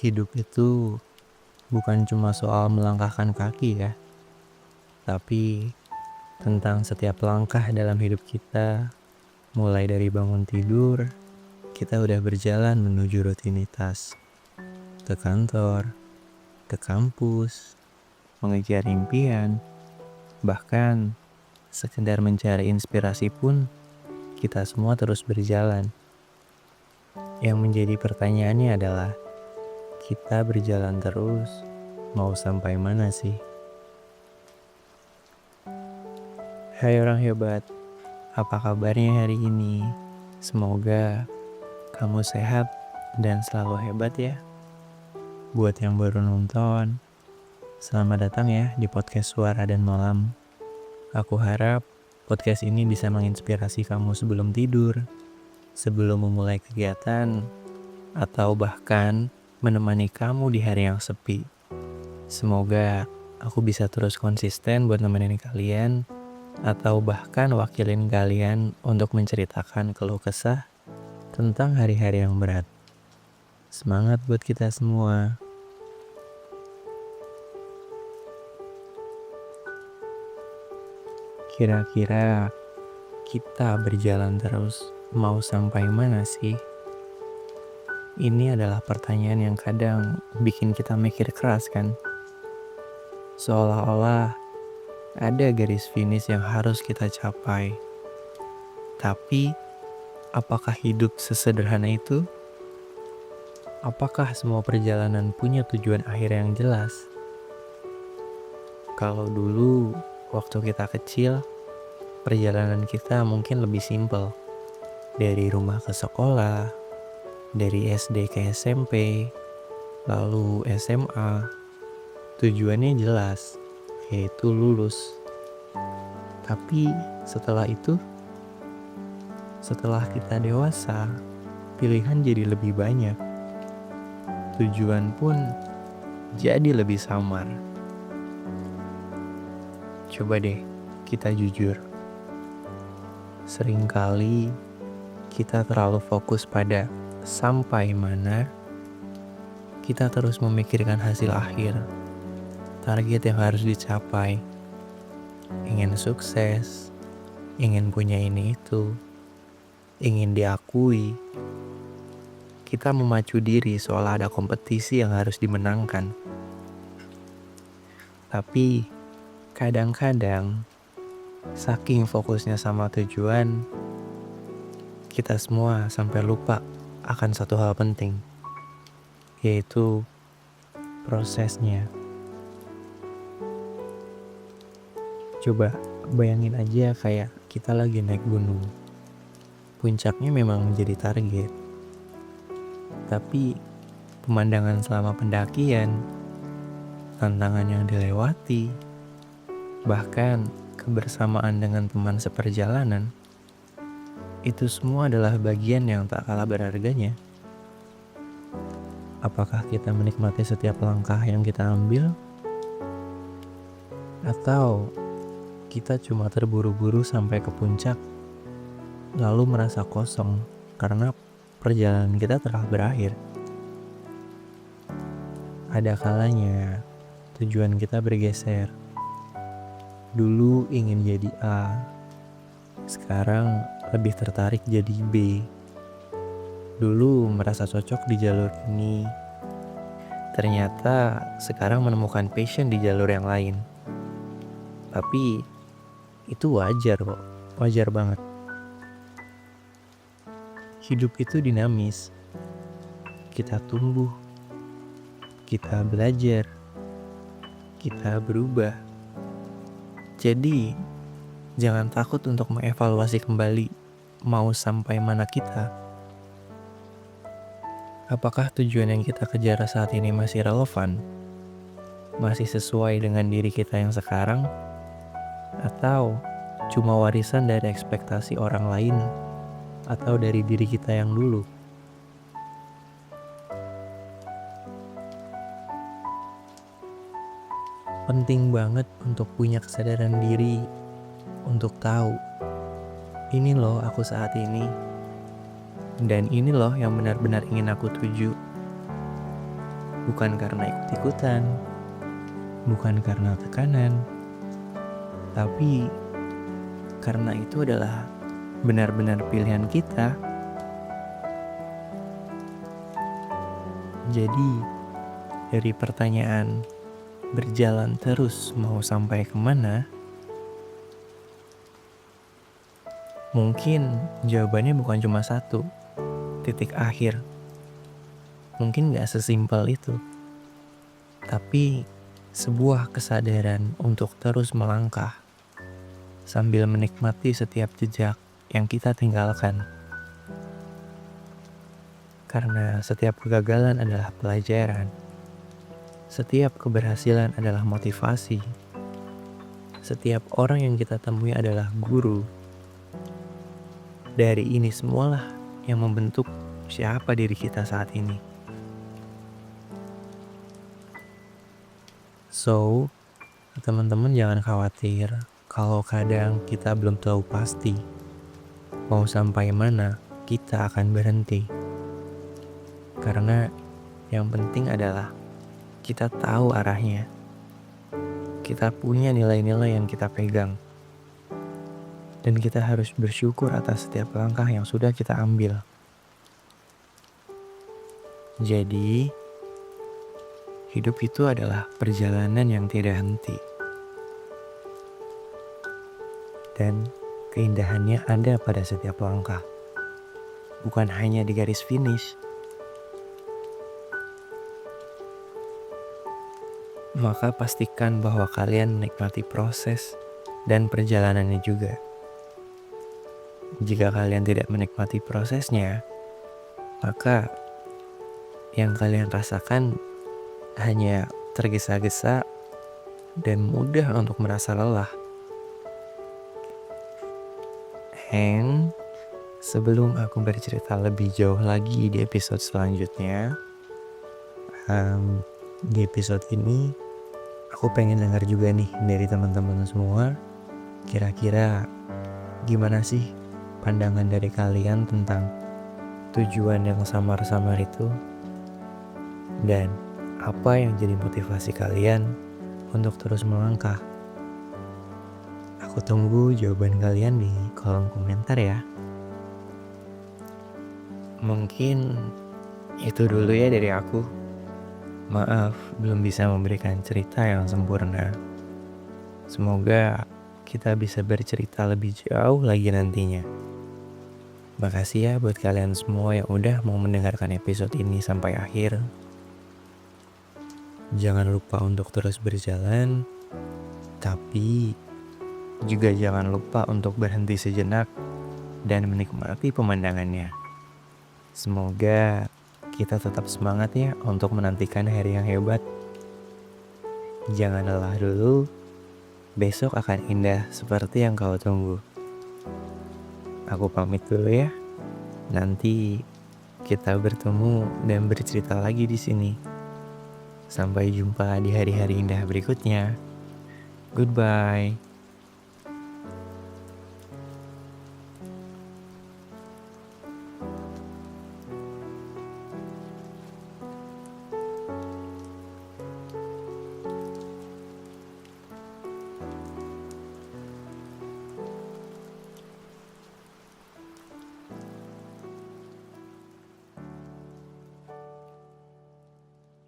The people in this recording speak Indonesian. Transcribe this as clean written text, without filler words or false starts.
Hidup itu bukan cuma soal melangkahkan kaki ya, tapi tentang setiap langkah dalam hidup kita, mulai dari bangun tidur, kita udah berjalan menuju rutinitas, ke kantor, ke kampus, mengejar impian, bahkan sekedar mencari inspirasi pun kita semua terus berjalan. Yang menjadi pertanyaannya adalah, kita berjalan terus, mau sampai mana sih? Hai orang hebat, apa kabarnya hari ini? Semoga kamu sehat dan selalu hebat ya. Buat yang baru nonton, selamat datang ya di podcast Suara dan Malam. Aku harap podcast ini bisa menginspirasi kamu sebelum tidur, sebelum memulai kegiatan, atau bahkan menemani kamu di hari yang sepi. Semoga aku bisa terus konsisten buat nemenin kalian, atau bahkan wakilin kalian untuk menceritakan keluh kesah tentang hari-hari yang berat. Semangat buat kita semua. Kira-kira kita berjalan terus mau sampai mana sih? Ini adalah pertanyaan yang kadang bikin kita mikir keras kan? Seolah-olah ada garis finish yang harus kita capai. Tapi, apakah hidup sesederhana itu? Apakah semua perjalanan punya tujuan akhir yang jelas? Kalau dulu, waktu kita kecil, perjalanan kita mungkin lebih simpel. Dari rumah ke sekolah, dari SD ke SMP, lalu SMA. Tujuannya jelas, yaitu lulus. Tapi setelah itu, setelah kita dewasa, pilihan jadi lebih banyak. Tujuan pun jadi lebih samar. Coba deh kita jujur. Seringkali kita terlalu fokus pada sampai mana, kita terus memikirkan hasil akhir, target yang harus dicapai, ingin sukses, ingin punya ini itu, ingin diakui. Kita memacu diri seolah ada kompetisi yang harus dimenangkan. Tapi kadang-kadang saking fokusnya sama tujuan, kita semua sampai lupa akan satu hal penting, yaitu prosesnya. Coba bayangin aja kayak kita lagi naik gunung. Puncaknya memang menjadi target, tapi pemandangan selama pendakian, tantangan yang dilewati, bahkan kebersamaan dengan teman seperjalanan, itu semua adalah bagian yang tak kalah berharganya. Apakah kita menikmati setiap langkah yang kita ambil? Atau kita cuma terburu-buru sampai ke puncak, lalu merasa kosong karena perjalanan kita telah berakhir? Ada kalanya tujuan kita bergeser. Dulu ingin jadi A, sekarang lebih tertarik jadi B. Dulu merasa cocok di jalur ini, ternyata sekarang menemukan passion di jalur yang lain. Tapi itu wajar kok, wajar banget. Hidup itu dinamis. Kita tumbuh, kita belajar, kita berubah. Jadi, jangan takut untuk mengevaluasi kembali mau sampai mana kita. Apakah tujuan yang kita kejar saat ini masih relevan? Masih sesuai dengan diri kita yang sekarang? Atau cuma warisan dari ekspektasi orang lain? Atau dari diri kita yang dulu? Penting banget untuk punya kesadaran diri, untuk tahu, ini loh aku saat ini, dan ini loh yang benar-benar ingin aku tuju. bukan karena ikut-ikutan, bukan karena tekanan, tapi karena itu adalah benar-benar pilihan kita. Jadi, dari pertanyaan berjalan terus mau sampai kemana, mungkin jawabannya bukan cuma satu, titik akhir. Mungkin gak sesimpel itu, tapi sebuah kesadaran untuk terus melangkah sambil menikmati setiap jejak yang kita tinggalkan. Karena setiap kegagalan adalah pelajaran, setiap keberhasilan adalah motivasi, setiap orang yang kita temui adalah guru. Dari ini semualah yang membentuk siapa diri kita saat ini. So, teman-teman jangan khawatir kalau kadang kita belum tahu pasti mau sampai mana kita akan berhenti. Karena yang penting adalah kita tahu arahnya. Kita punya nilai-nilai yang kita pegang. Dan kita harus bersyukur atas setiap langkah yang sudah kita ambil. Jadi, hidup itu adalah perjalanan yang tidak henti. Dan keindahannya ada pada setiap langkah. Bukan hanya di garis finish. Maka pastikan bahwa kalian menikmati proses dan perjalanannya juga. Jika kalian tidak menikmati prosesnya, maka yang kalian rasakan hanya tergesa-gesa dan mudah untuk merasa lelah. And sebelum aku bercerita lebih jauh lagi di episode selanjutnya, di episode ini aku pengen dengar juga nih dari teman-teman semua, kira-kira gimana sih pandangan dari kalian tentang tujuan yang samar-samar itu, dan apa yang jadi motivasi kalian untuk terus melangkah. Aku tunggu jawaban kalian di kolom komentar ya. Mungkin itu dulu ya dari aku. Maaf belum bisa memberikan cerita yang sempurna. Semoga kita bisa bercerita lebih jauh lagi nantinya. Makasih ya buat kalian semua yang udah mau mendengarkan episode ini sampai akhir. Jangan lupa untuk terus berjalan, tapi juga jangan lupa untuk berhenti sejenak dan menikmati pemandangannya. Semoga kita tetap semangat ya untuk menantikan hari yang hebat. Jangan lelah dulu, besok akan indah seperti yang kau tunggu. Aku pamit dulu ya. Nanti kita bertemu dan bercerita lagi di sini. Sampai jumpa di hari-hari indah berikutnya. Goodbye.